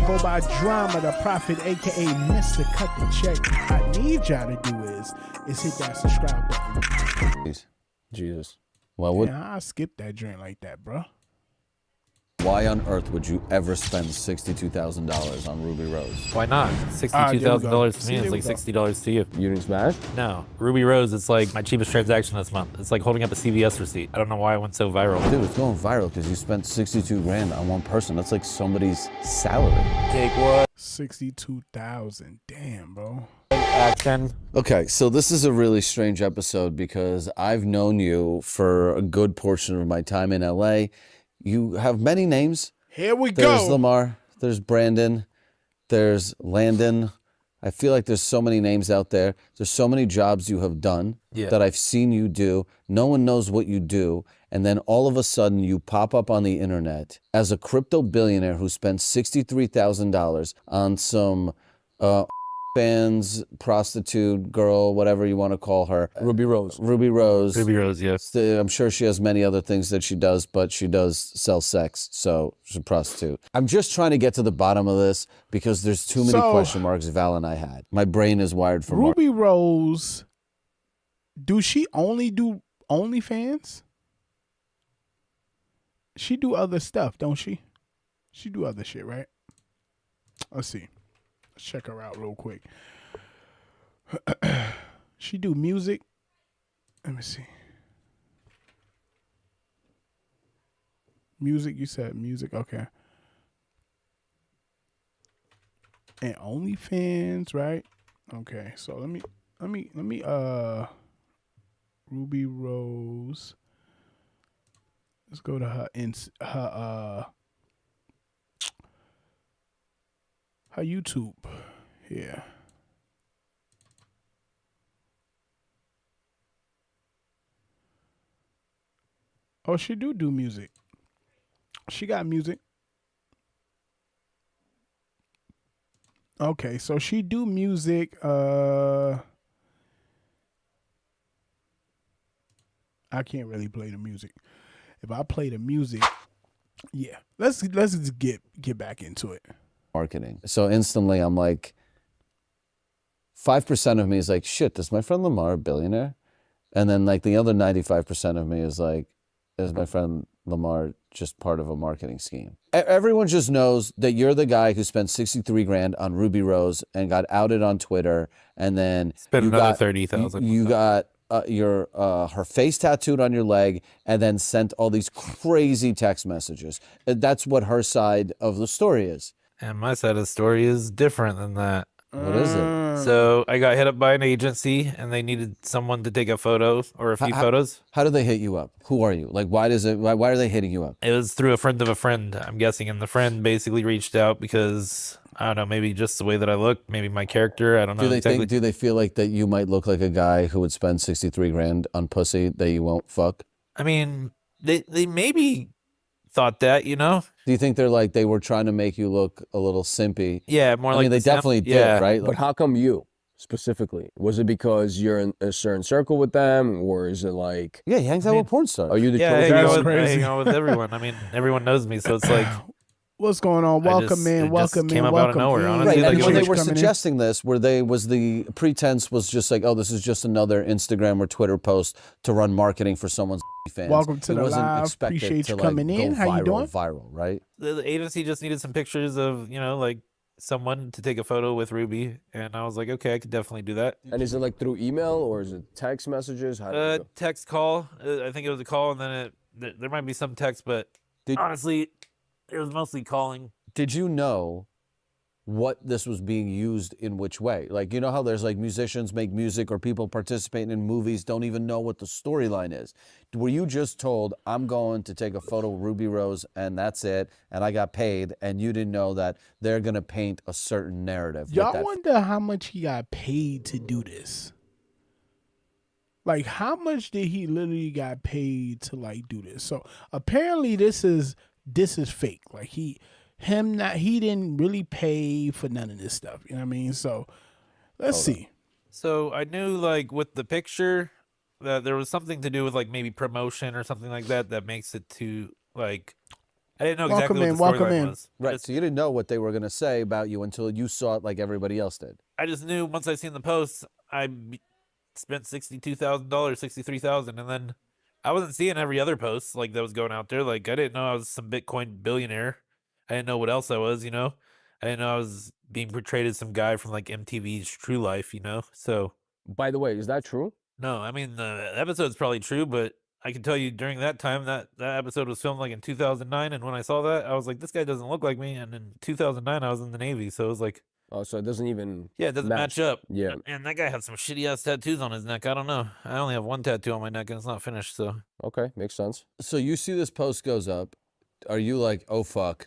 go by Drama, the Prophet, aka Mr. Cut the Check. I need y'all to do is hit that subscribe button. Jesus. Well, I'll skip that drink like that, bro. why on earth would you ever spend $62,000 on Ruby Rose? Why not? $62,000 to me is like go. $60 to you. You didn't smash? No. Ruby Rose, it's like my cheapest transaction this month. It's like holding up a CVS receipt. I don't know why it went so viral. Dude, it's going viral because you spent 62 grand on one person. That's like somebody's salary. Take what? 62,000. Damn, bro. Action. Okay, so this is a really strange episode because I've known you for a good portion of my time in LA. You have many names. Here we There's go. Lamar, there's Brandon, there's Landon. I feel like there's so many names out there. There's so many jobs you have done that I've seen you do. No one knows what you do. And then all of a sudden you pop up on the internet as a crypto billionaire who spent $63,000 on some fans, prostitute, girl, whatever you want to call her. Ruby Rose. Ruby Rose. Ruby Rose, yes. I'm sure she has many other things that she does, but she does sell sex, so she's a prostitute. I'm just trying to get to the bottom of this because there's too many question marks Val and I had. My brain is wired for Ruby Rose, do she only do OnlyFans? She do other stuff, don't she? She do other shit, right? Let's see. Let's check her out real quick. She do music. Let me see. Music, you said music, okay. And OnlyFans, right? Okay, so let me Ruby Rose. Let's go to her YouTube here. Oh, she do music. She got music. Okay, so she do music. I can't really play the music. If I play the music, yeah. Let's just get back into it. marketing. So instantly I'm like, 5% of me is like, shit, does my friend Lamar a billionaire? And then like the other 95% of me is like, is my friend Lamar just part of a marketing scheme? Everyone just knows that you're the guy who spent 63 grand on Ruby Rose and got outed on Twitter, and then Spent another 30,000. You got her face tattooed on your leg, and then sent all these crazy text messages. That's what her side of the story is. And my side of the story is different than that. What is it? So I got hit up by an agency and they needed someone to take a photo or a few photos. How do they hit you up? Who are you? Like, why are they hitting you up? It was through a friend of a friend, I'm guessing. And the friend basically reached out because, I don't know, maybe just the way that I look, maybe my character, I don't know. Do they feel like that you might look like a guy who would spend 63 grand on pussy that you won't fuck? I mean, they maybe thought that, you know? Do you think they were trying to make you look a little simpy? Yeah, more like. I mean, they definitely did, right? But how come you specifically? Was it because you're in a certain circle with them, or is it like? Yeah, he hangs out with porn stars. Are you the I chosen? hang out with everyone. I mean, everyone knows me, so it's like. What's going on? Welcome in. Came up out of nowhere, honestly. Right, and Like, when they were suggesting this, the pretense was just like, oh, this is just another Instagram or Twitter post to run marketing for someone's fans. Welcome to it the wasn't live. expected Appreciate to, you coming in. go How you doing? Viral, right? The agency just needed some pictures of, you know, like someone to take a photo with Ruby, and I was like, okay, I could definitely do that. And is it like through email or is it text messages? How do you go? Text call. I think it was a call, and then there might be some text, but honestly, it was mostly calling. Did you know what this was being used in which way? Like, you know how there's like musicians make music or people participating in movies don't even know what the storyline is. Were you just told, I'm going to take a photo of Ruby Rose and that's it, and I got paid, and you didn't know that they're going to paint a certain narrative? Y'all wonder how much he got paid to do this? Like, how much did he literally got paid to like do this? So apparently this is fake. Like he didn't really pay for none of this stuff. You know what I mean? So let's see. So I knew like with the picture that there was something to do with like maybe promotion or something like that makes it to like I didn't know Welcome exactly in, what the welcome storyline in. was. Right. So you didn't know what they were gonna say about you until you saw it like everybody else did. I just knew once I seen the posts, spent $62,000, 63,000, and then I wasn't seeing every other post like that was going out there. Like I didn't know I was some Bitcoin billionaire. I didn't know what else I was. I didn't know I was being portrayed as some guy from like MTV's True Life. So By the way, is that true? no, I mean the episode's probably true, but I can tell you during that time that episode was filmed like in 2009, and when I saw that, I was like, this guy doesn't look like me. And in 2009, I was in the Navy, so it was like, Oh, so it doesn't even yeah, it doesn't match up. Yeah. And that guy had some shitty ass tattoos on his neck. I don't know. I only have one tattoo on my neck, and it's not finished. So Okay, makes sense. So you see this post goes up. Are you like, oh fuck?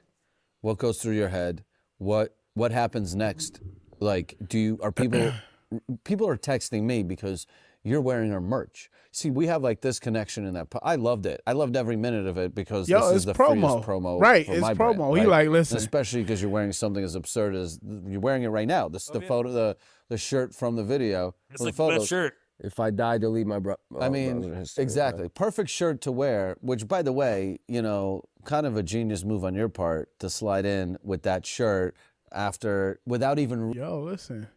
What goes through your head? What happens next? Like, are people are texting me because you're wearing our merch. See, we have like this connection in that. I loved it. I loved every minute of it because this is the freest promo. Right, for it's my promo. brand, He right? like, listen. And especially because you're wearing something as absurd as you're wearing it right now. This the photo, the shirt from the video. it's from like the the photos. best shirt. If I die, delete my brother. I mean, exactly. Perfect shirt to wear, which, by the way, kind of a genius move on your part to slide in with that shirt without even. Yo, listen,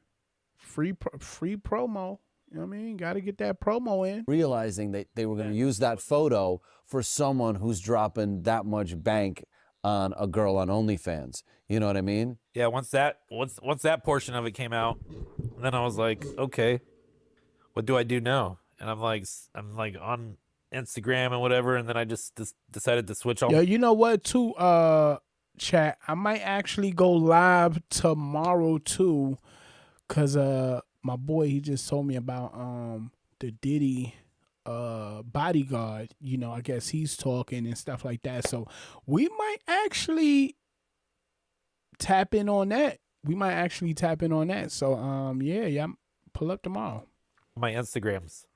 free promo. You know what I mean? Got to get that promo in. Realizing that they were going to use that photo for someone who's dropping that much bank on a girl on OnlyFans. You know what I mean? Yeah, once that portion of it came out, then I was like, okay, what do I do now? And I'm like on Instagram and whatever, and then I just decided to switch on. Yo, you know what, too, chat? I might actually go live tomorrow too, cause my boy, he just told me about the Diddy bodyguard. I guess he's talking and stuff like that. So we might actually tap in on that. So yeah, pull up tomorrow. My Instagrams,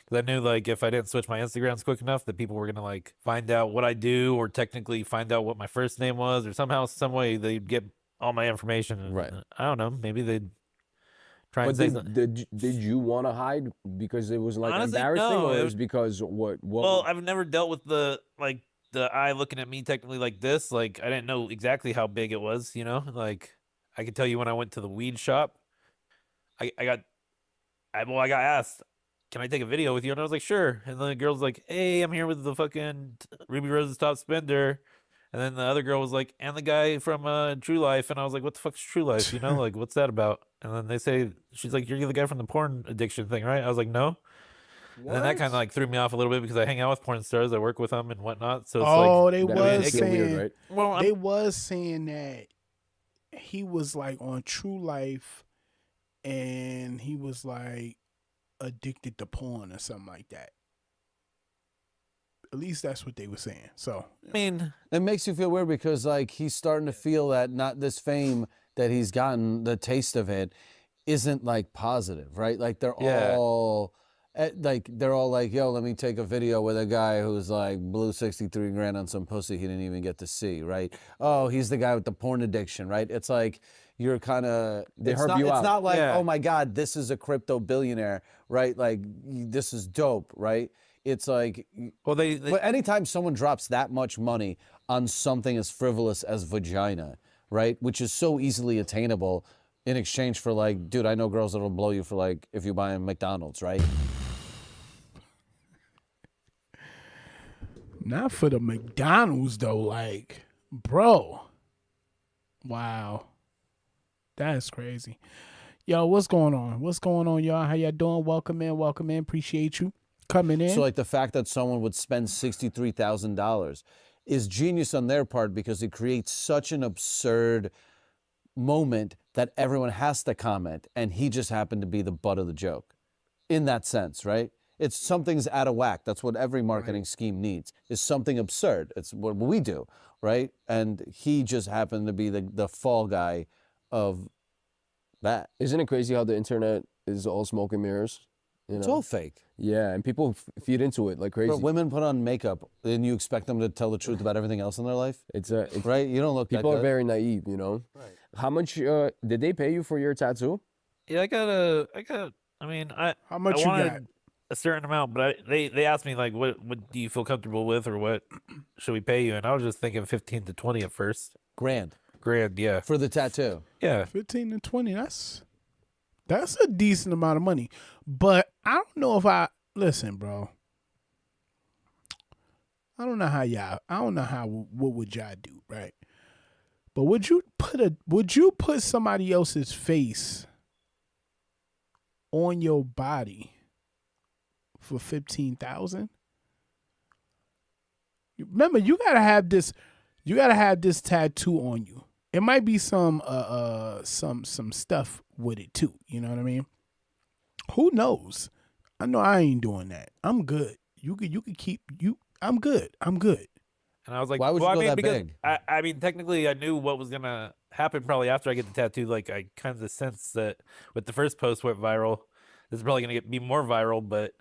because I knew like if I didn't switch my Instagrams quick enough, that people were gonna like find out what I do, or technically find out what my first name was, or somehow, some way they'd get all my information. And, Right. I don't know. Maybe they'd try and But say something. did you want to hide because it was like Honestly, embarrassing, no, or it it was- was because what? Well, I've never dealt with the eye looking at me technically like this. Like I didn't know exactly how big it was. Like I could tell you when I went to the weed shop, I got asked, can I take a video with you? And I was like, sure. And then the girl's like, hey, I'm here with the fucking Ruby Rose's top spender. And then the other girl was like, and the guy from True Life. And I was like, what the fuck's True Life? Like, what's that about? And then she's like, you're the guy from the porn addiction thing, right? I was like, no. And then that kind of like threw me off a little bit because I hang out with porn stars. I work with them and whatnot. So it's they that was makes it saying, weird, right? well, they was saying that he was like on True Life, and he was like addicted to porn or something like that. At least that's what they were saying. So I mean, It makes you feel weird because like he's starting to feel that not this fame that he's gotten, the taste of it, isn't like positive, right? Like they're Yeah. all like, yo, let me take a video with a guy who's like blew 63 grand on some pussy he didn't even get to see, right? Oh, he's the guy with the porn addiction, right? It's like you're kind of They it's herb not, you it's out. not like, Yeah. oh my God, this is a crypto billionaire, right? Like this is dope, right? It's like well, they but anytime someone drops that much money on something as frivolous as vagina, right, which is so easily attainable in exchange for like, dude, I know girls that'll blow you for like if you buy a McDonald's, right? not for the McDonald's though. Like, bro, wow, that's crazy. Yo, what's going on? What's going on, y'all? How y'all doing? Welcome in. Appreciate you coming in. So like the fact that someone would spend $63,000 is genius on their part because it creates such an absurd moment that everyone has to comment, and he just happened to be the butt of the joke in that sense, right? It's something's out of whack. That's what every marketing scheme needs, is something absurd. It's what we do, right? And he just happened to be the fall guy of that. Isn't it crazy how the internet is all smoke and mirrors? It's all fake. Yeah, and people feed into it like crazy. But women put on makeup, and you expect them to tell the truth about everything else in their life, It's right? You don't look that people are good. very naive, Right. How much did they pay you for your tattoo? yeah, I got. I mean, How much I you wanted, a certain amount, but they asked me like, what do you feel comfortable with, or what should we pay you? And I was just thinking 15 to 20 at first. Grand Yeah, for the tattoo. yeah. 15 to 20. That's a decent amount of money. But I don't know if I listen, bro. I don't know what would y'all do, right? But would you put somebody else's face on your body for 15,000? Remember, you gotta have this tattoo on you. It might be some stuff with it too. You know what I mean? Who knows? I know I ain't doing that. I'm good. You could keep you. I'm good. And I was like, Why would you well, go I mean, that because big? I mean, technically, I knew what was gonna happen probably after I get the tattoo. Like, I kind of sense that with the first post went viral, this is probably gonna be more viral. But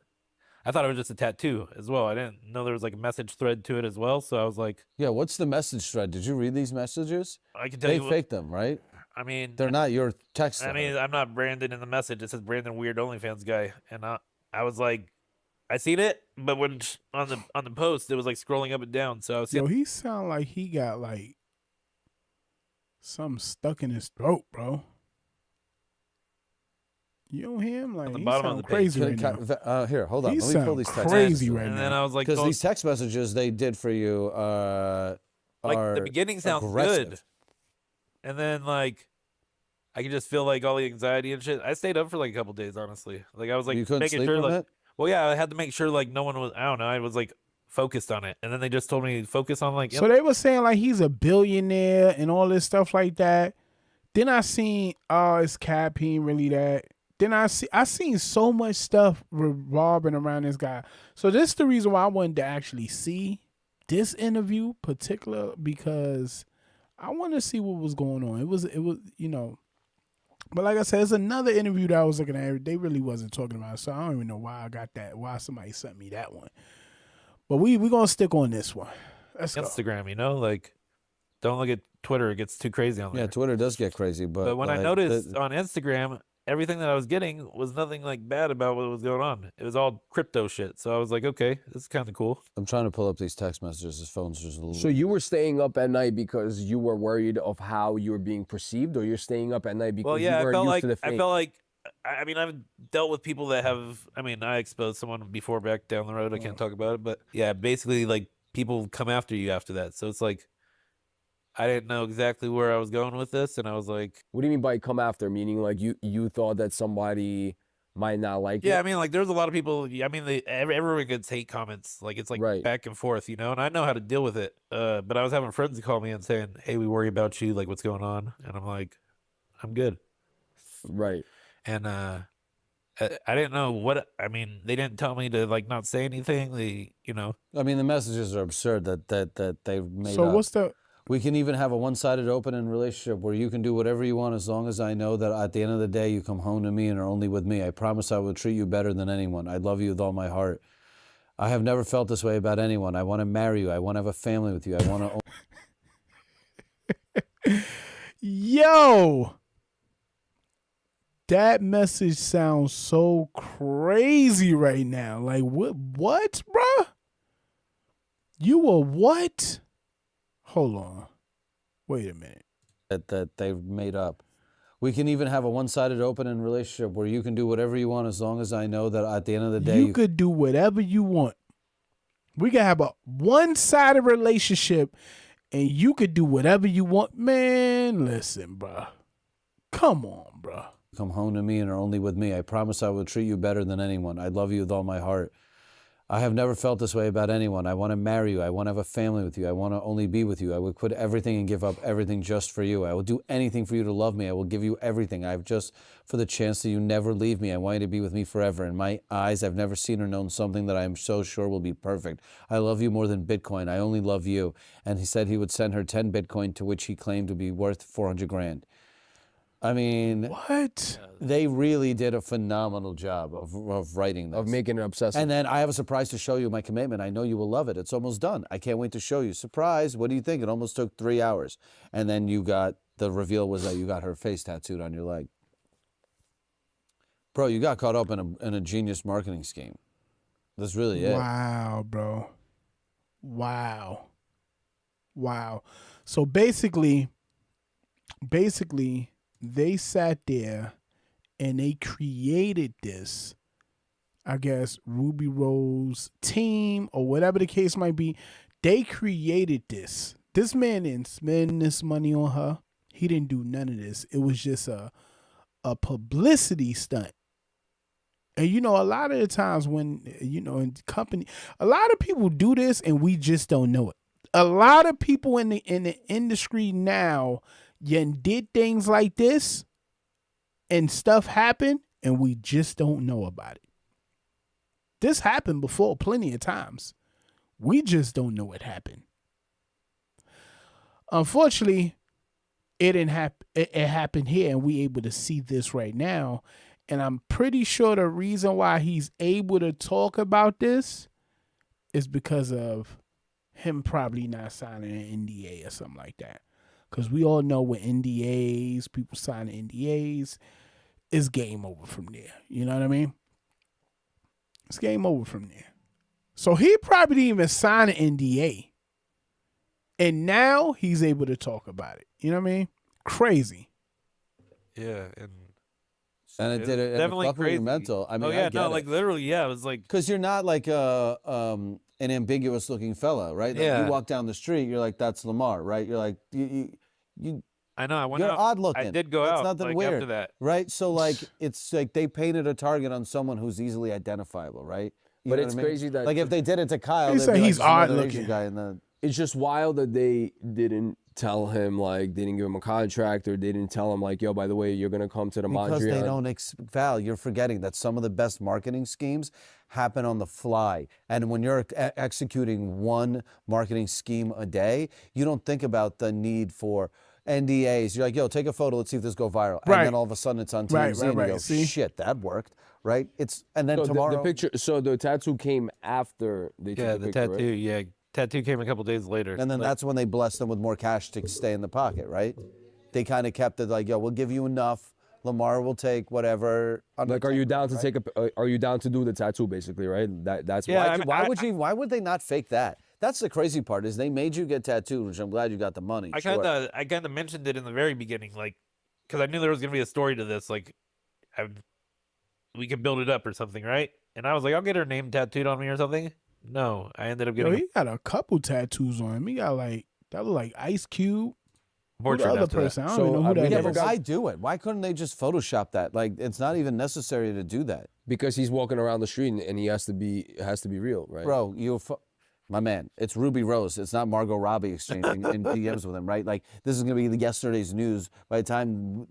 I thought it was just a tattoo as well. I didn't know there was like a message thread to it as well. So I was like, Yeah, what's the message thread? Did you read these messages? I can tell They you. faked them, right? I mean, They're not your text. I mean, I'm not Brandon in the message. It says Brandon Weird OnlyFans guy, and I was like, I seen it, but when on the post, it was like scrolling up and down. So I was Yo, he sound like he got like something stuck in his throat, bro. You don't hear him? Like, On the he bottom of sound the page. crazy right now. Here, hold on. He Let me pull sound these text crazy messages. right and now. then I was like, Because these text messages they did for you like are the beginning sounds aggressive. good, and then like I could just feel like all the anxiety and shit. I stayed up for like a couple days, honestly. Like I was like You couldn't making sleep sure, from like, it? well, yeah, I had to make sure like no one was. I don't know. I was like focused on it, and then they just told me to focus on like. So they were saying like he's a billionaire and all this stuff like that. Then I seen, oh, it's cap. He ain't really that. Then I seen so much stuff revolving around this guy. So this is the reason why I wanted to actually see this interview particular, because I want to see what was going on. It was but like I said, it's another interview that I was looking at. They really wasn't talking about it, so I don't even know why I got that. Why somebody sent me that one. But we gonna stick on this one. Let's go. Instagram, like don't look at Twitter. It gets too crazy on there. Yeah, Twitter does get crazy, But when I like, noticed on Instagram, everything that I was getting was nothing like bad about what was going on. It was all crypto shit. So I was like, okay, this is kind of cool. I'm trying to pull up these text messages. His phone's just a little. So you were staying up at night because you were worried of how you were being perceived, or you're staying up at night because Well, yeah, you I weren't felt used like to the fame? I felt like I mean I've dealt with people that have. I mean I exposed someone before back down the road. I can't talk about it, but yeah, basically like people come after you after that. So it's like I didn't know exactly where I was going with this, and I was like, What do you mean by come after? Meaning like you thought that somebody might not like yeah, it? I mean like there's a lot of people. I mean everyone gets hate comments. Like it's like Right. back and forth, and I know how to deal with it. But I was having friends call me and saying, hey, we worry about you. Like what's going on? And I'm like, I'm good. Right. And I didn't know what. I mean, they didn't tell me to like not say anything. I mean, the messages are absurd that they've made So up. what's the? We can even have a one-sided open in relationship where you can do whatever you want as long as I know that at the end of the day you come home to me and are only with me. I promise I will treat you better than anyone. I love you with all my heart. I have never felt this way about anyone. I want to marry you. I want to have a family with you. I want to. Yo, that message sounds so crazy right now. Like what, bruh? You a what? Hold on. Wait a minute. that they've made up. We can even have a one-sided open in relationship where you can do whatever you want as long as I know that at the end of the day You could do whatever you want. We can have a one-sided relationship and you could do whatever you want. Man, listen, bruh. Come on, bruh. come home to me and are only with me. I promise I will treat you better than anyone. I love you with all my heart. I have never felt this way about anyone. I want to marry you. I want to have a family with you. I want to only be with you. I would quit everything and give up everything just for you. I will do anything for you to love me. I will give you everything. I've just for the chance that you never leave me. I want you to be with me forever. In my eyes, I've never seen or known something that I am so sure will be perfect. I love you more than Bitcoin. I only love you. And he said he would send her 10 Bitcoin, to which he claimed to be worth 400 grand. I mean, What? they really did a phenomenal job of writing this. Of making it obsessive. And then I have a surprise to show you, my commitment. I know you will love it. It's almost done. I can't wait to show you. Surprise. What do you think? It almost took 3 hours. And then the reveal was that you got her face tattooed on your leg. Bro, you got caught up in a genius marketing scheme. That's really it. Wow, bro. Wow. So basically, they sat there and they created this, I guess, Ruby Rose team or whatever the case might be. They created this. This man didn't spend this money on her. He didn't do none of this. It was just a publicity stunt. And you know, a lot of the times when, you know, in company, a lot of people do this and we just don't know it. A lot of people in the industry now did things like this and stuff happened and we just don't know about it. This happened before plenty of times. We just don't know it happened. Unfortunately, it didn't happen. It happened here, and we able to see this right now. And I'm pretty sure the reason why he's able to talk about this is because of him probably not signing an NDA or something like that. Because we all know with NDAs, people signing NDAs, it's game over from there. You know what I mean? It's game over from there. So he probably didn't even sign an NDA. And now he's able to talk about it. You know what I mean? Crazy. Yeah, and And it did it definitely fuck with your crazy. mental. I mean, oh yeah, I get no, it. like literally, yeah. It was like Because you're not like an ambiguous looking fella, right? Like Yeah. you walk down the street, you're like, that's Lamar, right? You're like, you I know. I went you're out. odd looking. I did go That's out. nothing like, weird, after that. right? So like, it's like they painted a target on someone who's easily identifiable, right? You But know it's what I mean? crazy that like if they did it to Kyle, They they'd say be like, he's "There's another odd Asian looking." guy in the. it's just wild that they didn't tell him, like, they didn't give him a contract, or they didn't tell him, like, yo, by the way, you're gonna come to the Because they Mondrian. don't Val, you're forgetting that some of the best marketing schemes happen on the fly. And when you're executing one marketing scheme a day, you don't think about the need for NDAs. You're like, yo, take a photo, let's see if this go viral. Right. And then all of a sudden it's on TMZ Right, and you go, See? shit, that worked, right? And then So tomorrow. the picture, so the tattoo came after they Yeah, took the picture, tattoo. right? Yeah, tattoo came a couple days later. And then that's when they blessed them with more cash to stay in the pocket, right? They kind of kept it like, yo, we'll give you enough. Lamar will take whatever. Like, are you down to right? take are you down to do the tattoo, basically, right? That's Yeah, why. I mean, Why would they not fake that? That's the crazy part is they made you get tattooed, which I'm glad you got the money. I sure. kind of mentioned it in the very beginning, like, because I knew there was gonna be a story to this. Like, we could build it up or something, right? And I was like, I'll get her name tattooed on me or something. No, I ended up Yo, getting he got a couple tattoos on him. He got like, that look like Ice Cube. a Who portrait the other after that. person? I don't So, even know who we that Yeah, never is. but got- why do it? Why couldn't they just Photoshop that? Like, it's not even necessary to do that. Because he's walking around the street and he has to be real, right? Bro, my man, it's Ruby Rose. It's not Margot Robbie exchanging in DMs with him, right? Like, this is going to be yesterday's news by the time,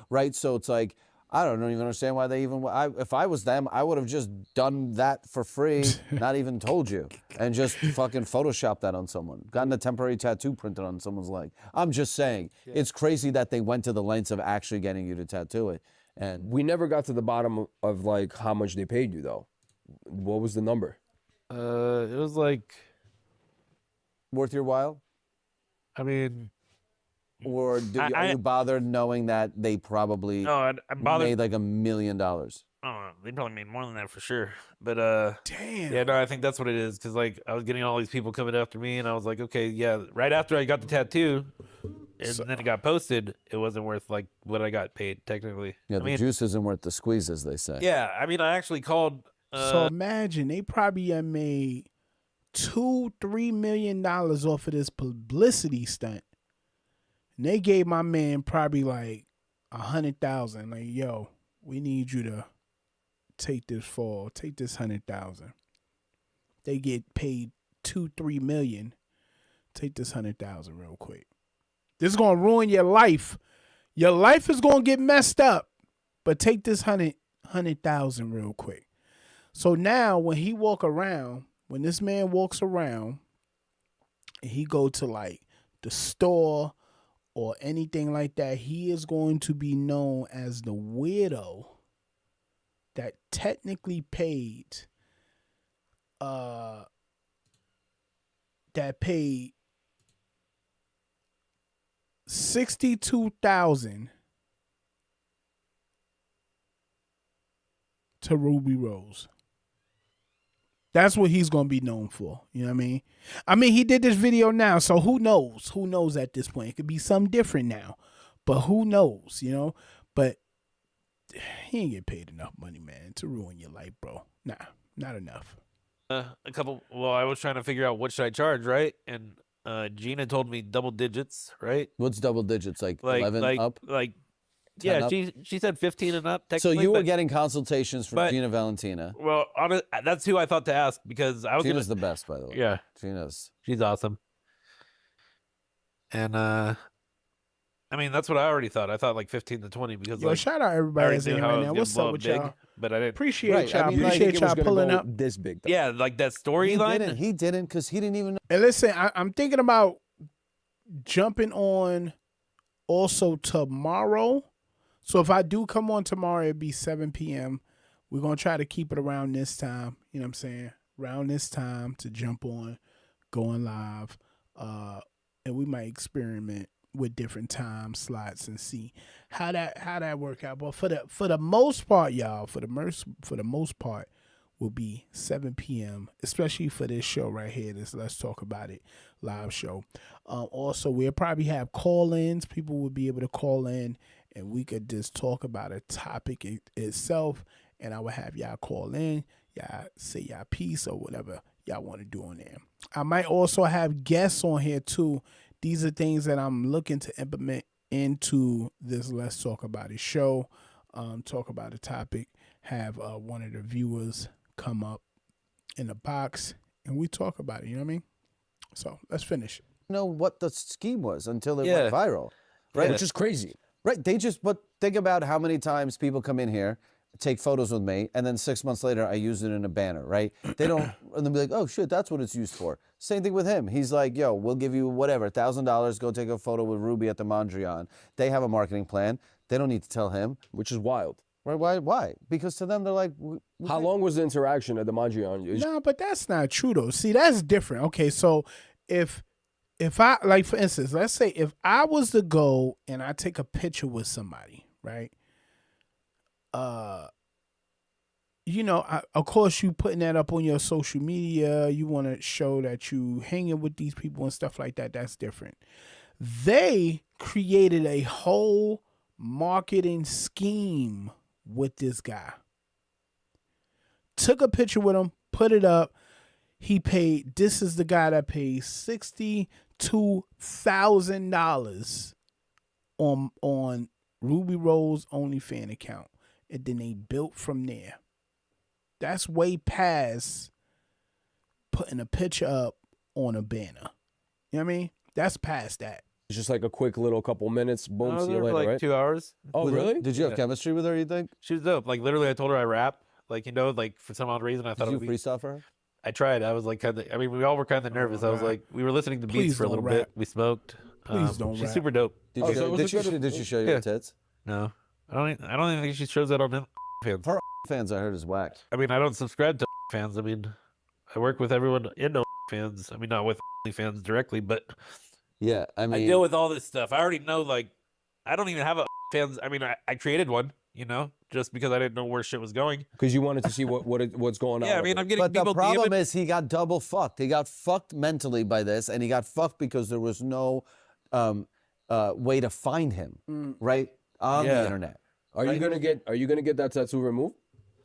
right? So it's like, I don't even understand why they even, if I was them, I would have just done that for free, not even told you, and just fucking Photoshop that on someone. Gotten a temporary tattoo printed on someone's leg. I'm just saying, it's crazy that they went to the lengths of actually getting you to tattoo it. And We never got to the bottom of like how much they paid you though. What was the number? It was like, worth your while? I mean, Or are you bothered knowing that they probably no, I'm bothered. made like $1 million? I don't know, they probably made more than that for sure. But Damn. yeah, no, I think that's what it is. Cause like I was getting all these people coming after me, and I was like, okay, yeah. Right after I got the tattaw, and then it got posted, it wasn't worth like what I got paid technically. Yeah, I the mean, juice isn't worth the squeeze, as they say. yeah. I mean, I actually called. So imagine they probably had made $2-3 million off of this publicity stunt. And they gave my man probably like 100,000. Like, yo, we need you to take this fall, take this 100,000. They get paid 2-3 million. Take this 100,000 real quick. This is gonna ruin your life. Your life is gonna get messed up. But take this 100,000 real quick. So now when he walk around, when this man walks around and he go to like the store or anything like that, he is going to be known as the weirdo that technically paid $62,000 to Ruby Rose. That's what he's gonna be known for. You know what I mean? I mean, he did this video now, so who knows? Who knows at this point? It could be something different now, but who knows? You know? But he ain't get paid enough money, man, to ruin your life, bro. Nah, not enough. A couple. Well, I was trying to figure out what should I charge, right? And Gina told me double digits, right? What's double digits? Like, Like 11 up? 10 up? she said 15 and up. So Technically, you were but- getting consultations from but- Gina Valentina. Well, that's who I thought to ask because I was Gina's gonna. the best, by the way. Yeah, Gina's. she's awesome. And I mean, that's what I already thought. I thought like 15 to 20 because Yo, like shout out I everybody already that's knew in how right it was now. gonna What's blow up up with big, y'all? but I didn't. Appreciate Right. y'all. I mean, you Appreciate think it was y'all gonna pulling go up. this big. Though. Yeah, like that He storyline. didn't. He didn't because he didn't even know. And listen, I'm thinking about jumping on also tomorrow. So if I do come on tomorrow, it'd be 7 p.m. We're going to try to keep it around this time. You know what I'm saying? Around this time to jump on, going live. And we might experiment with different time slots and see how that work out. But for the most part, y'all, for the most part, will be 7 p.m., especially for this show right here, this Let's Talk About It live show. Also, we'll probably have call-ins. People will be able to call in, and we could just talk about a topic itself, and I will have y'all call in, y'all say y'all piece or whatever y'all want to do on there. I might also have guests on here, too. These are things that I'm looking to implement into this Let's Talk About It show. Talk about a topic, have one of the viewers come up in the box and we talk about it, you know what I mean? So let's finish. Know what the scheme was until it Yeah. went viral, right? Which is crazy. Right. They just, but think about how many times people come in here, take photos with me, and then 6 months later, I use it in a banner, right? They don't, and they'll be like, oh shit, that's what it's used for. Same thing with him. He's like, yo, we'll give you whatever, $1,000, go take a photo with Ruby at the Mondrian. They have a marketing plan. They don't need to tell him. Which is wild. Right? Why? Because to them, they're like, How long was the interaction at the Mondrian? No, but that's not true though. See, that's different. Okay, so if I, like for instance, let's say if I was to go and I take a picture with somebody, right? You know, of course you putting that up on your social media, you want to show that you hanging with these people and stuff like that. That's different. They created a whole marketing scheme with this guy. Took a picture with him, put it up. He paid, this is the guy that paid $62,000 on Ruby Rose OnlyFans account. And then they built from there. That's way past putting a picture up on a banner. You know what I mean? That's past that. It's just like a quick little couple minutes. Boom, I was see there you for later, like right? 2 hours. Oh, really? Did you have Yeah. chemistry with her, you think? She was dope. Like literally, I told her I rap. Like, you know, like for some odd reason, I thought Did you it would be. freestyle for her? I tried. I was like, kind of. I mean, we all were kind of nervous. I was rap. like, we were listening to Please beats for a don't little rap. bit. We smoked. Please don't She's rap. super dope. Did Oh, you, so it was did, a good- did she show you Yeah. the tits? No, I don't even think she shows that on fans. Her fans, I heard, is whack. I mean, I don't subscribe to fans. I mean, I work with everyone in fans. I mean, not with fans directly, but Yeah, I I mean, deal with all this stuff. I already know. Like, I don't even have a fans. I mean, I created one. You know, just because I didn't know where shit was going. Because you wanted to see what's going on. Yeah, I with mean, it. I'm getting but people the problem DMing. is he got double fucked. He got fucked mentally by this, and he got fucked because there was no way to find him, right, on the Yeah. internet. Are you gonna get that tattoo removed?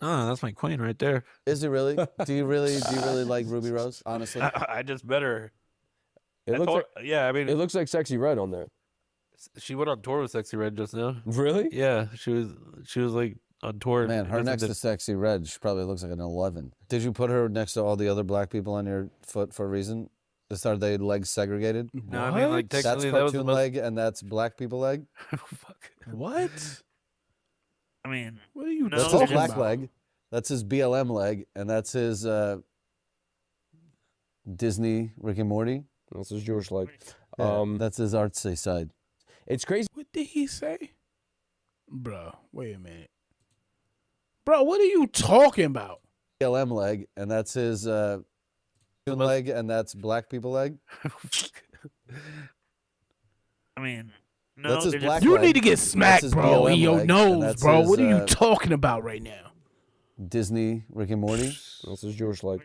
Oh, that's my queen right there. Is it really? Do you really like Ruby Rose? Honestly, I just met her. It I looks told like her- yeah, I mean, it looks like Sexy Red on there. she went on tour with Sexy Red just now. Really? Yeah, she was like on tour. man, her just next did- to Sexy Red, she probably looks like an 11. Did you put her next to all the other black people on your foot for a reason? Are they legs segregated? No, I mean, like What? That's technically that was the cartoon most. leg, and that's black people leg. Fuck. What? I mean, What are you No, That's talking his they're black about? leg. That's his BLM leg, and that's his Disney Rick and Morty. This is George like. That's his artsy side. It's crazy. What did he say? Bro, wait a minute. Bro, what are you talking about? BLM leg, and that's his cartoon leg, and that's black people leg. I mean, no, That's his they're black just, You leg. need to get smacked, his bro, in BLM your leg, and nose, that's bro. his, What are you talking about right now? Disney Rick and Morty. This is George like.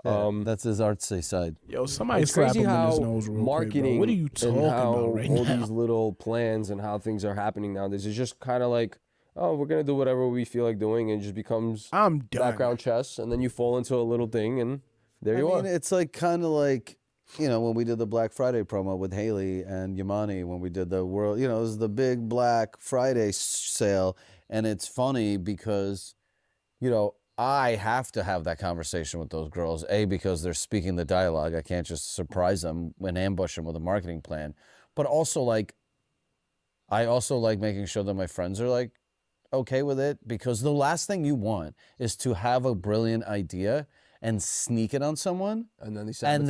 Yeah, that's his artsy side. Yo, somebody It's slap crazy him in his how nose real quick, marketing bro. What are you and talking how about right all now? these little plans and how things are happening nowadays is just kind of like, oh, we're gonna do whatever we feel like doing, and it just becomes I'm done. background chess, and then you fall into a little thing, and there you are. It's like kind of like, you know, when we did the Black Friday promo with Haley and Yamani, when we did the world, you know, it was the big Black Friday sale. And it's funny because, you know, I have to have that conversation with those girls, A, because they're speaking the dialogue. I can't just surprise them and ambush them with a marketing plan. But also, like, I also like making sure that my friends are, like, okay with it, because the last thing you want is to have a brilliant idea and sneak it on someone, And then and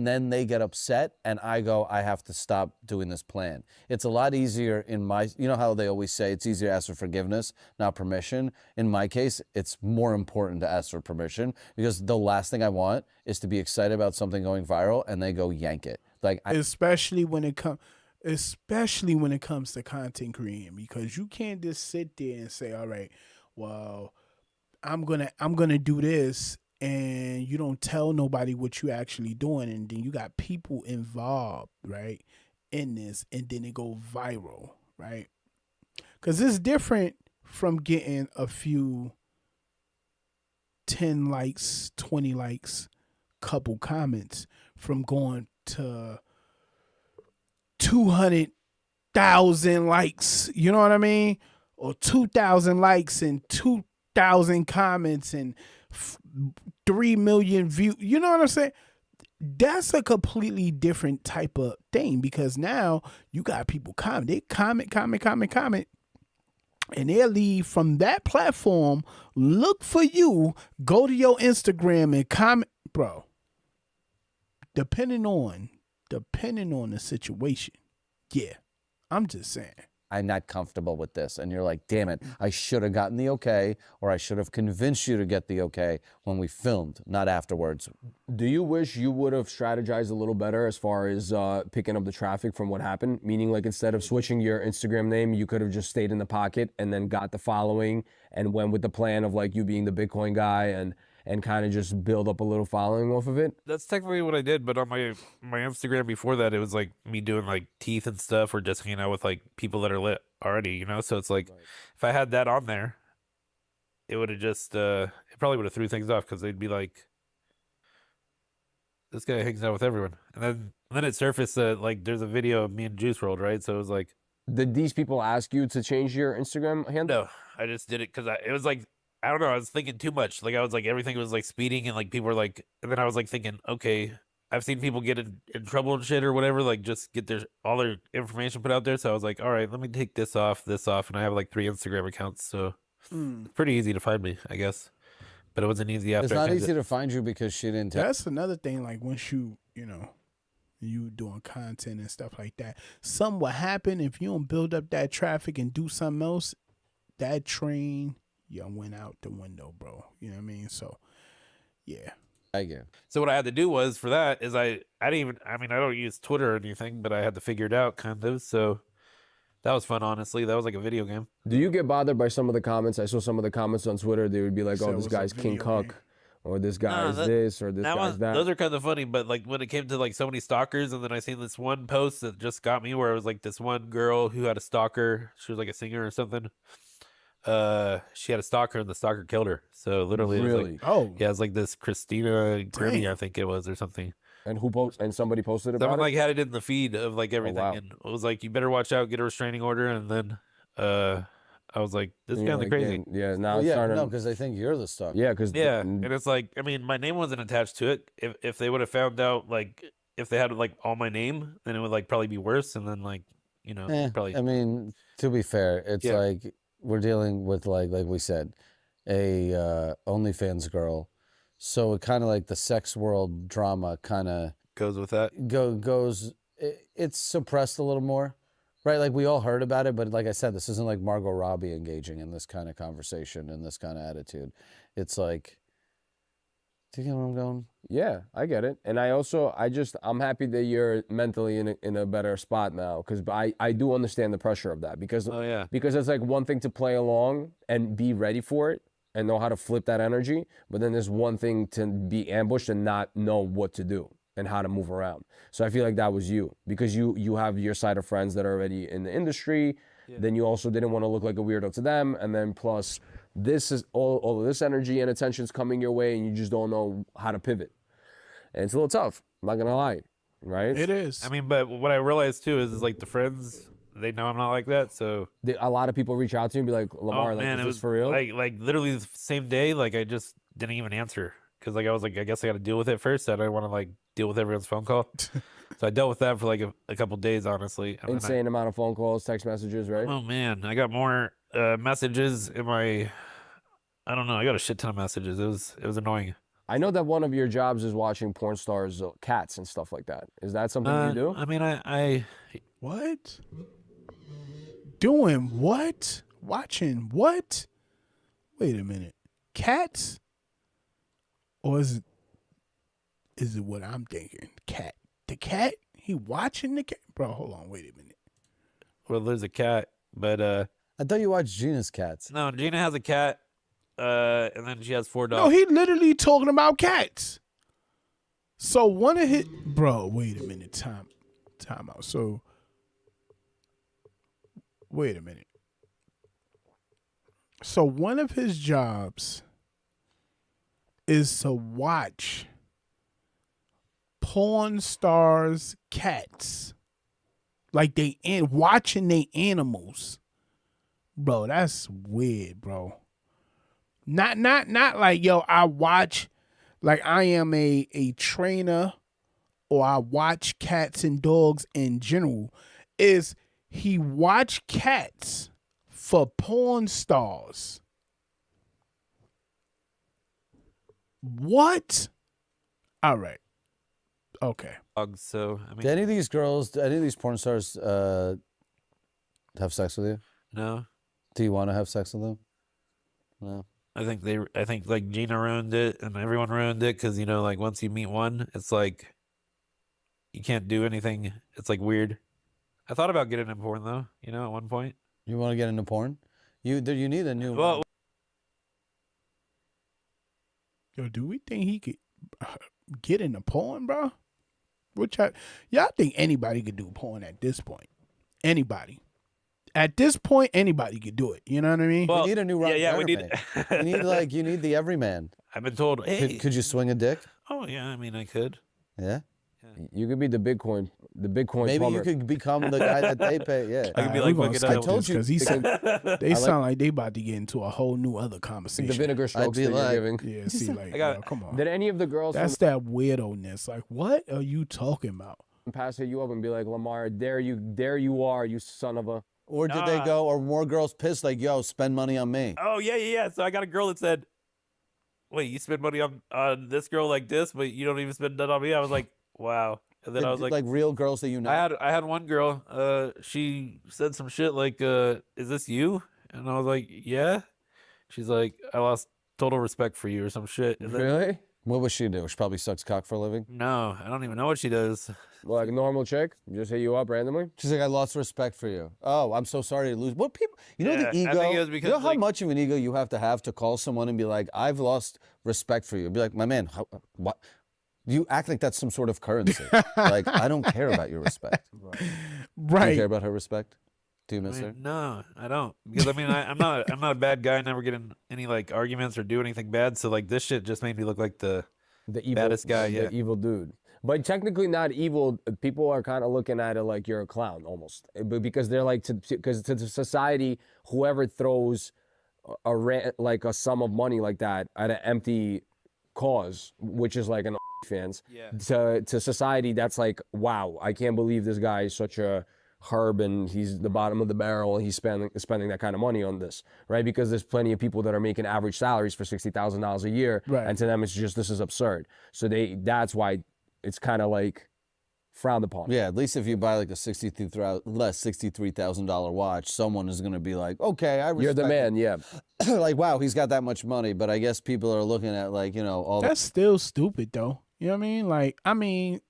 then they get upset, and I go, I have to stop doing this plan. It's a lot easier in my, you know how they always say it's easier to ask for forgiveness, not permission. In my case, it's more important to ask for permission, because the last thing I want is to be excited about something going viral and they go yank it. Like, especially when it comes to content creating, because you can't just sit there and say, all right, well, I'm gonna do this, and you don't tell nobody what you actually doing, and then you got people involved, right, in this, and then it go viral, right? Because it's different from getting a few 10 likes, 20 likes, couple comments, from going to 200,000 likes, you know what I mean? Or 2,000 likes and 2,000 comments and 3 million views. You know what I'm saying? That's a completely different type of thing, because now you got people comment. They comment. And they'll leave from that platform, look for you, go to your Instagram and comment. Bro, depending on the situation. Yeah, I'm just saying. I'm not comfortable with this. And you're like, damn it, I should have gotten the okay, or I should have convinced you to get the okay when we filmed, not afterwards. Do you wish you would have strategized a little better as far as picking up the traffic from what happened? Meaning, like, instead of switching your Instagram name, you could have just stayed in the pocket and then got the following and went with the plan of, like, you being the Bitcoin guy and kind of just build up a little following off of it? That's technically what I did, but on my Instagram before that, it was like me doing like teeth and stuff, or just hanging out with like people that are lit already, you know. So it's like, if I had that on there, it would have just it probably would have threw things off, because they'd be like, this guy hangs out with everyone, and then it surfaced that like there's a video of me and Juice WRLD, right? So it was like, Did these people ask you to change your Instagram handle? no, I just did it because it was like, I don't know, I was thinking too much. Like, I was like, everything was like speeding, and like people were like, and then I was like thinking, okay, I've seen people get in trouble and shit or whatever, like just get all their information put out there. So I was like, all right, let me take this off, and I have like 3 Instagram accounts, so it's pretty easy to find me, I guess. But it wasn't easy after. It's not easy to find you because she didn't tell. That's another thing. Like, once you doing content and stuff like that, something will happen if you don't build up that traffic and do something else. That train, went out the window, bro. You know what I mean? So, yeah. I get. So what I had to do was, for that, is I don't use Twitter or anything, but I had to figure it out kind of. So that was fun, honestly. That was like a video game. Do you get bothered by some of the comments? I saw some of the comments on Twitter. They would be like, So "Oh, it this was a guy's King video Cuck," game. or "This guy is this," or "This guy's that." Those are kind of funny, but like when it came to like so many stalkers, and then I seen this one post that just got me, where it was like this one girl who had a stalker. She was like a singer or something. She had a stalker, and the stalker killed her. So literally, it was Really? like, Oh, yeah, it's like this Christina Grimmie, Damn. I think it was, or something. And somebody posted about Someone it. like had it in the feed of like everything, wow. and it was like, you better watch out, get a restraining order. And then I was like, this is And you're kind of like, crazy. Yeah, now Well, it's yeah, starting. no, because I think you're the star. Yeah, because Yeah, and it's like, I mean, my name wasn't attached to it. If they would have found out, like, if they had like all my name, then it would like probably be worse. And then like, probably. I mean, to be fair, it's Yeah. like we're dealing with like we said, a OnlyFans girl, so it kind of like the sex world drama kind of Goes with that. goes. It's suppressed a little more, right? Like we all heard about it, but like I said, this isn't like Margot Robbie engaging in this kind of conversation and this kind of attitude. It's like, do you get where I'm going? Yeah, I get it. And I'm happy that you're mentally in a better spot now, because I do understand the pressure of that, because Oh yeah. it's like one thing to play along and be ready for it, and know how to flip that energy. But then there's one thing to be ambushed and not know what to do and how to move around. So I feel like that was you, because you have your side of friends that are already in the industry. Then you also didn't want to look like a weirdo to them. And then plus this is all of this energy and attention's coming your way and you just don't know how to pivot. And it's a little tough. I'm not going to lie. Right? It is. I mean, but what I realized too is like the friends, they know I'm not like that. So A lot of people reach out to you and be like, Lamar, oh like, man, is it this was for real? like literally the same day. Like I just didn't even answer because like I was like, I guess I got to deal with it first. I didn't want to like deal with everyone's phone call. So I dealt with that for like a couple days, honestly. And then Insane amount of phone calls, text messages, right? oh man, I got more messages in my. I don't know. I got a shit ton of messages. It was annoying. I know that one of your jobs is watching porn stars' cats and stuff like that. Is that something you do? I mean, I What? Doing what? Watching what? Wait a minute. Cats? Or is it what I'm thinking? Cat. The cat? He watching the cat? Bro, hold on. Wait a minute. well, there's a cat, but I thought you watched Gina's cats. no, Gina has a cat, and then she has 4 dogs. No, he literally talking about cats. So one of his bro, wait a minute. Time out. So wait a minute. So one of his jobs is to watch porn stars' cats. Like watching they animals. Bro, that's weird, bro. Not like, yo, I watch, like I am a trainer or I watch cats and dogs in general. Is he watch cats for porn stars? What? All right. Okay. dogs. So I mean, Do any of these porn stars have sex with you? no. Do you want to have sex with them? No. I think like Gina ruined it and everyone ruined it because, you know, like once you meet one, it's like you can't do anything. It's like weird. I thought about getting in porn though, you know, at one point. You want to get into porn? You need a new. Well, Yo, do we think he could get into porn, bro? Y'all think anybody could do porn at this point? Anybody. At this point, anybody could do it. You know what I mean? well, we need a new Ron yeah, we Jeremy. need. you need the everyman. I've been told, hey, Could you swing a dick? oh yeah, I mean, I could. Yeah. You could be the Bitcoin Maybe plumber. you could become the guy that they pay. Yeah. I could be Alright, like, we're gonna fucking, skip I told this you- 'cause he said they I sound like they about to get into a whole new other the conversation. vinegar strokes be that like- you're giving. Yeah, see, like, I got- bro, come on. Did any of the girls That's that weirdo-ness. Like, what are you talking about? from pass hit you up and be like, Lamar, there you are, you son of a... Or did they Nah. go? Or more girls pissed like, yo, spend money on me? Oh yeah. So I got a girl that said, "Wait, you spend money on this girl like this, but you don't even spend none on me." I was like, "Wow." And then I was like, real girls that you know. I had one girl. She said some shit like, "Is this you?" And I was like, "Yeah." She's like, "I lost total respect for you" or some shit. And then, Really? What would she do? She probably sucks cock for a living. no, I don't even know what she does. Like a normal chick? Just hit you up randomly? She's like, I lost respect for you. Oh, I'm so sorry to lose. What people? You know Yeah, the ego. I think it was You because, know how like- much of an ego you have to call someone and be like, I've lost respect for you. Be like, my man, what? You act like that's some sort of currency. Like, I don't care about your respect. Do you Right. care about her respect? Do you I miss her? mean, no, I don't, because I mean, I'm not a bad guy. I never get in any like arguments or do anything bad. So like this shit just made me look like the The evil, baddest guy, yeah. The evil dude. But technically not evil. People are kind of looking at it like you're a clown almost. But because they're like, because to the society, whoever throws like a sum of money like that at an empty cause, which is like an fans, yeah. to society, that's like, wow, I can't believe this guy is such a herb and he's the bottom of the barrel and he's spending that kind of money on this, right? Because there's plenty of people that are making average salaries for $60,000 a year, Right. and to them it's just, this is absurd. So that's why it's kind of like frowned upon. Yeah, at least if you buy like a $63,000 watch, someone is going to be like, okay, I respect You're the man, yeah. it. Like, wow, he's got that much money. But I guess people are looking at like, you know, all That's still stupid, though. You know what I mean? Like, I mean,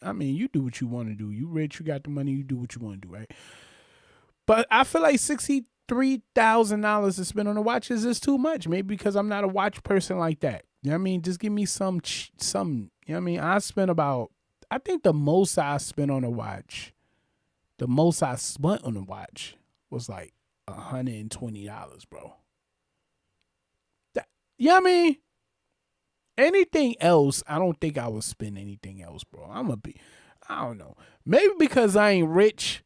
you do what you want to do. You rich, you got the money, you do what you want to do, right? But I feel like $3,000 to spend on a watch is just too much. Maybe because I'm not a watch person like that. You know what I mean? Just give me some, you know what I mean? I think the most I spent on a watch was like $120, bro. You know what I mean? Anything else, I don't think I would spend anything else, bro. I don't know. Maybe because I ain't rich.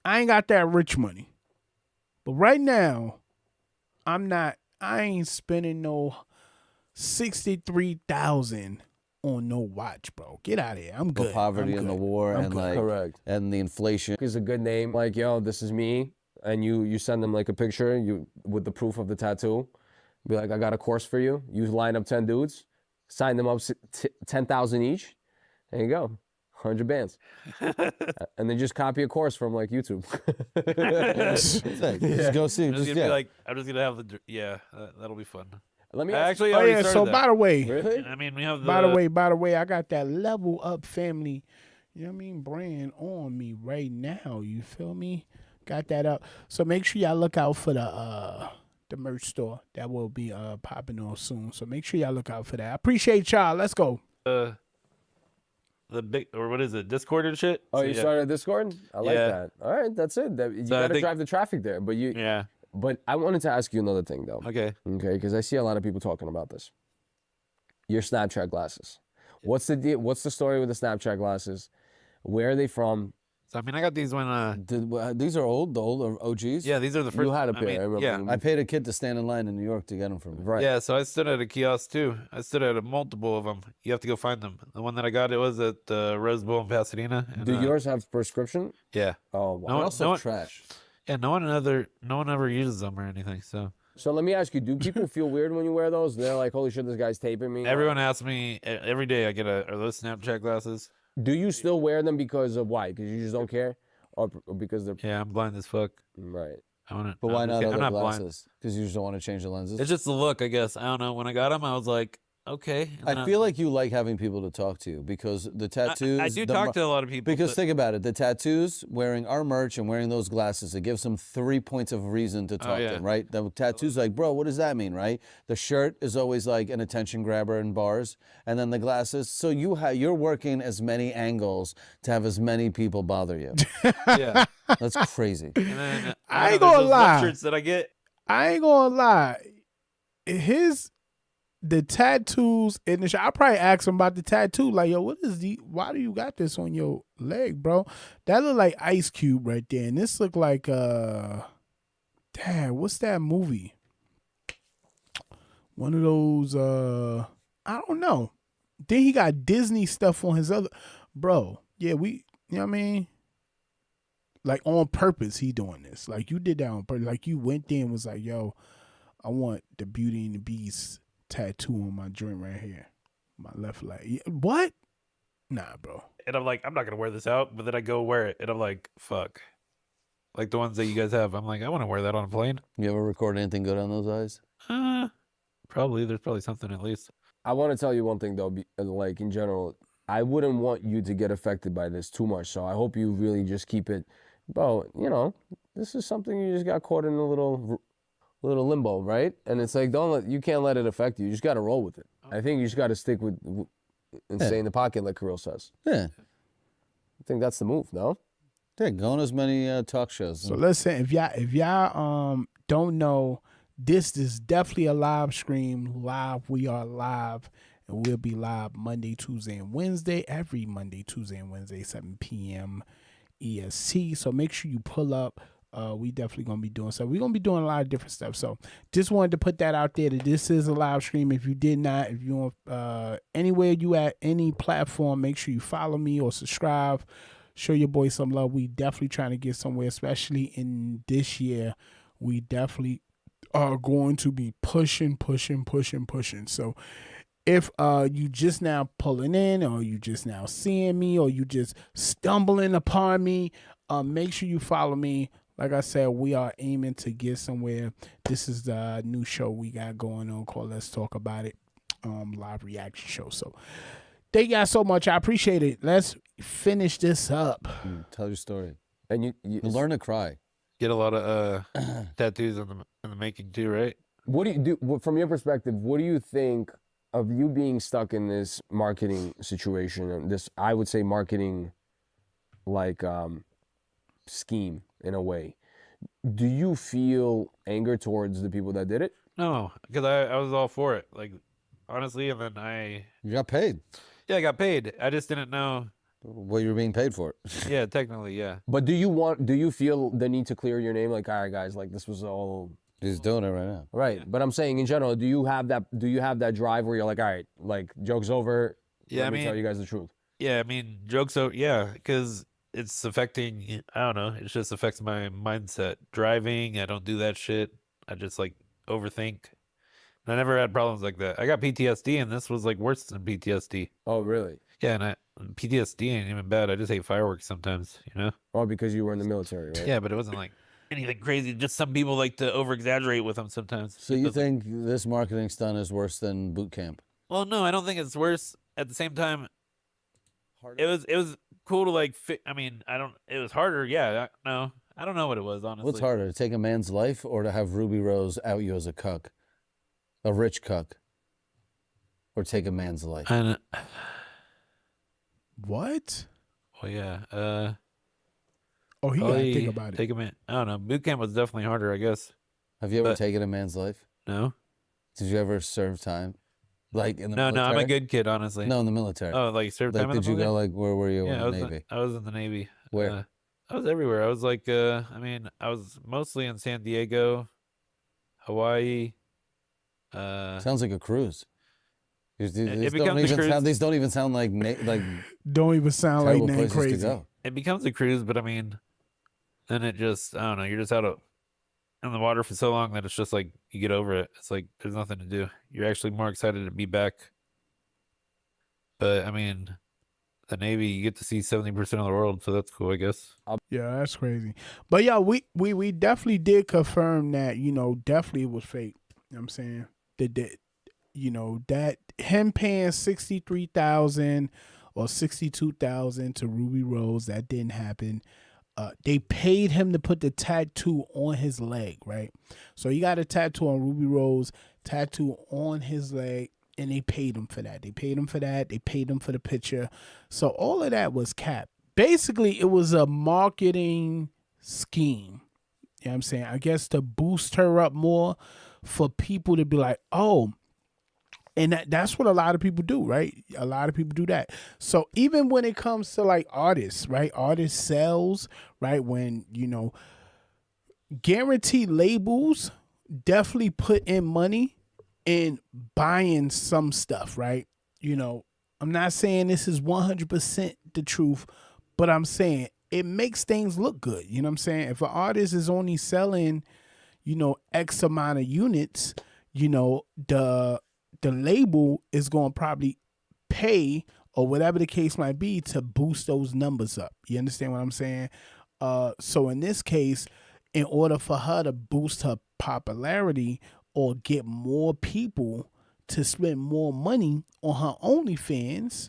I ain't got that rich money. But right now, I ain't spending no $63,000 on no watch, bro. Get out of here. I'm good. The poverty and the war and like Correct. and the inflation. Is a good name. Like, yo, this is me. And you send them like a picture with the proof of the tattoo. Be like, I got a course for you. You line up 10 dudes, sign them up 10,000 each. There you go. 100 bands. And then just copy a course from like YouTube. Just go see. I'm just Just, gonna yeah. be like, I'm just gonna have that'll be fun. Let me I ask actually Oh already yeah. started So that. by the way, Really? I mean, we have by the way, I got that Level Up Family, you know what I mean, brand on me right now. You feel me? Got that up. So make sure y'all look out for the merch store that will be popping on soon. So make sure y'all look out for that. I appreciate y'all. Let's go. The big, or what is it, Discord and shit? Oh, So, you yeah. started Discord? I like Yeah. that. All right, that's it. You So I gotta think- drive the traffic there. Yeah. But I wanted to ask you another thing though. Okay. Okay, because I see a lot of people talking about this. Your Snapchat glasses. What's the deal? What's the story with the Snapchat glasses? Where are they from? So I mean, I got these when These are old, the old OGs. yeah, these are the first. You had a I pair. mean, I remember. yeah. I paid a kid to stand in line in New York to get them from me. Right. Yeah, so I stood at a kiosk too. I stood at a multiple of them. You have to go find them. The one that I got, it was at Rose Bowl in Pasadena. And, Do yours have prescription? Yeah. Oh, wow. No They're one- also no one- trash. Yeah, no one ever uses them or anything. So So let me ask you: do people feel weird when you wear those? They're like, "Holy shit, this guy's taping me." everyone asks me every day. I get are those Snapchat glasses? Do you still wear them because of why? Because you just don't care, or because they're Yeah, I'm blind as fuck. right? I want to. But why not I'm other not blind. glasses? Because you just don't want to change the lenses. It's just the look, I guess. I don't know. When I got them, I was like, okay. And then I feel like you like having people to talk to because the tattoos. I do the talk mar- to a lot of people. Because but- think about it, the tattoos, wearing our merch and wearing those glasses, it gives them 3 points of reason to talk to yeah. them, right? The tattoos, like, bro, what does that mean, right? The shirt is always like an attention grabber in bars, and then the glasses. So you're working as many angles to have as many people bother you. yeah. That's crazy. And then I ain't there's gonna those lie. shirts that I get. I ain't gonna lie. The tattoos in the shop. I probably asked him about the tattoo. Like, yo, why do you got this on your leg, bro? That look like Ice Cube right there. And this look like damn, what's that movie? One of those I don't know. Then he got Disney stuff on his other bro. Yeah, you know what I mean? Like on purpose he doing this. Like you did that on purpose. Like you went there and was like, yo, I want the Beauty and the Beast tattoo on my joint right here. My left leg. What? Nah, bro. And I'm like, I'm not going to wear this out. But then I go wear it. And I'm like, fuck. Like the ones that you guys have. I'm like, I want to wear that on a plane. You ever record anything good on those eyes? Probably. There's probably something at least. I want to tell you one thing though. Like in general, I wouldn't want you to get affected by this too much. So I hope you really just keep it. Bro, you know, this is something you just got caught in a little limbo, right? And it's like, you can't let it affect you. You just got to roll with it. I think you just got to stick with and stay in the pocket, like Kirill says. Yeah. I think that's the move, no? Yeah, go on as many talk shows. So listen, if y'all don't know, this is definitely a live stream. Live, we are live, and we'll be live Monday, Tuesday, and Wednesday. Every Monday, Tuesday, and Wednesday, 7 p.m. EST. So make sure you pull up. We definitely gonna be doing so. We're gonna be doing a lot of different stuff. So just wanted to put that out there that this is a live stream. If you did not, if you want anywhere you at any platform, make sure you follow me or subscribe. Show your boy some love. We definitely trying to get somewhere, especially in this year. We definitely are going to be pushing. So if you just now pulling in, or you just now seeing me, or you just stumbling upon me, make sure you follow me. Like I said, we are aiming to get somewhere. This is the new show we got going on called Let's Talk About It, live reaction show. So thank you guys so much. I appreciate it. Let's finish this up. Tell your story. And you Learn to cry. get a lot of tattoos in the making too, right? What do you do from your perspective? What do you think of you being stuck in this marketing situation and this, I would say, marketing like scheme in a way? Do you feel anger towards the people that did it? No, because I was all for it. Like, honestly, and then You got paid. I got paid. I just didn't know. What you were being paid for. Yeah, technically, yeah. But do you feel the need to clear your name? Like, all right, guys, like this was all He's doing it right now. right. But I'm saying in general, do you have that drive where you're like, all right, like joke's over. Yeah, Let I me mean, tell you guys the truth. yeah, I mean, jokes out, yeah, because it's affecting, I don't know, it just affects my mindset. Driving, I don't do that shit. I just like overthink. And I never had problems like that. I got PTSD, and this was like worse than PTSD. Oh, really? Yeah, and PTSD ain't even bad. I just hate fireworks sometimes, you know? Oh, because you were in the military, right? Yeah, but it wasn't like anything crazy. Just some people like to over exaggerate with them sometimes. So you think this marketing stunt is worse than boot camp? Well, no, I don't think it's worse. At the same time, it was cool to like. I mean, it was harder. Yeah, no, I don't know what it was honestly. What's harder, to take a man's life or to have Ruby Rose out you as a cuck, a rich cuck, or take a man's life? And What? well, yeah. Oh, he got to probably think about it. Take a man. I don't know. Boot camp was definitely harder, I guess. Have you ever But- taken a man's life? No, Did you ever serve time? Like in the no, military? I'm a good kid, honestly. No, in the military. Oh, like serve Like, time in did the you go, military? like, where were you Yeah, in the Navy? I was in the Navy. Where? I was everywhere. I was like, I mean, I was mostly in San Diego, Hawaii. Sounds like a cruise. These becomes a don't even cruise. sound, these don't even sound like Don't even sound like terrible name places to crazy. go. It becomes a cruise, but I mean, then it just, I don't know, you're just out in the water for so long that it's just like you get over it. It's like there's nothing to do. You're actually more excited to be back. But I mean, the Navy, you get to see 70% of the world, so that's cool, I guess. Yeah, that's crazy. But yeah, we definitely did confirm that, definitely it was fake. You know what I'm saying? That him paying $63,000 or $62,000 to Ruby Rose, that didn't happen. They paid him to put the tattoo on his leg, right? So he got a tattoo on Ruby Rose, tattoo on his leg, and they paid him for that. They paid him for that. They paid him for the picture. So all of that was cap. Basically, it was a marketing scheme. You know what I'm saying? I guess to boost her up more, for people to be like, oh, and that's what a lot of people do, right? A lot of people do that. So even when it comes to like artists, right? Artist sales, right? When, guaranteed labels definitely put in money in buying some stuff, right? I'm not saying this is 100% the truth, but I'm saying it makes things look good. You know what I'm saying? If an artist is only selling, X amount of units, the label is going to probably pay, or whatever the case might be, to boost those numbers up. You understand what I'm saying? So in this case, in order for her to boost her popularity or get more people to spend more money on her OnlyFans,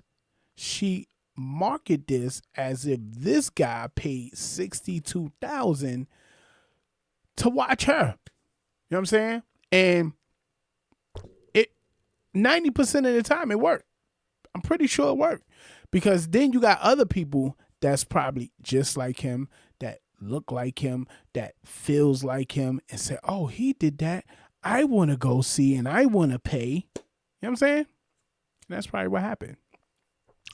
she market this as if this guy paid $62,000 to watch her. You know what I'm saying? And 90% of the time it worked. I'm pretty sure it worked, because then you got other people that's probably just like him, that look like him, that feels like him, and say, oh, he did that. I want to go see and I want to pay. You know what I'm saying? And that's probably what happened.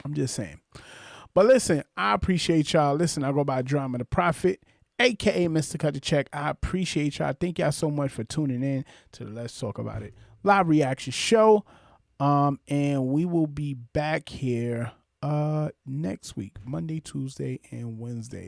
I'm just saying. But listen, I appreciate y'all. Listen, I go by Drama the Prophet, a.k.a. Mr. Cut the Check. I appreciate y'all. Thank y'all so much for tuning in to the Let's Talk About It live reaction show. And we will be back here next week, Monday, Tuesday, and Wednesday.